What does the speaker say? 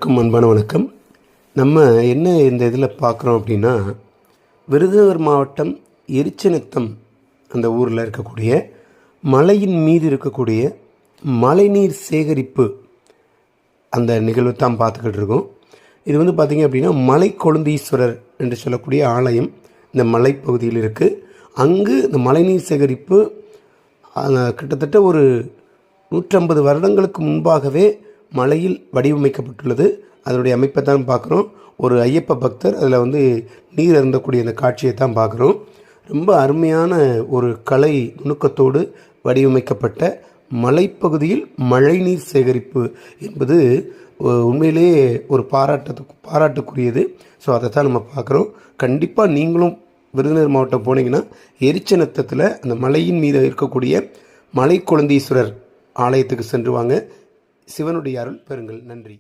அனைவருக்கும் அன்பான வணக்கம். நம்ம என்ன இந்த இதில் பார்க்குறோம் அப்படின்னா, விருதுநகர் மாவட்டம் எரிச்சநத்தம் அந்த ஊரில் இருக்கக்கூடிய மலையின் மீது இருக்கக்கூடிய மழைநீர் சேகரிப்பு அந்த நிகழ்வு தான் பார்த்துக்கிட்டு இருக்கோம். இது பார்த்திங்க அப்படின்னா மலை கொழுந்தீஸ்வரர் என்று சொல்லக்கூடிய ஆலயம் இந்த மலைப்பகுதியில் இருக்குது. அங்கு இந்த மழைநீர் சேகரிப்பு கிட்டத்தட்ட ஒரு 150 வருடங்களுக்கு முன்பாகவே மலையில் வடிவமைக்கப்பட்டுள்ளது. அதனுடைய அமைப்பை தான் பார்க்குறோம். ஒரு ஐயப்ப பக்தர் அதில் நீர் அருந்தக்கூடிய அந்த காட்சியை தான் பார்க்குறோம். ரொம்ப அருமையான ஒரு கலை நுணுக்கத்தோடு வடிவமைக்கப்பட்ட மலைப்பகுதியில் மழைநீர் சேகரிப்பு என்பது உண்மையிலேயே ஒரு பாராட்டுக்குரியது. ஸோ அதை தான் நம்ம பார்க்குறோம். கண்டிப்பாக நீங்களும் விருதுநகர் மாவட்டம் போனீங்கன்னா எரிச்சநத்தத்தில் அந்த மலையின் மீது இருக்கக்கூடிய மலை கொழுந்தீஸ்வரர் ஆலயத்துக்கு சென்று வாங்க. சிவனுடைய அருள் பெறுங்கள். நன்றி.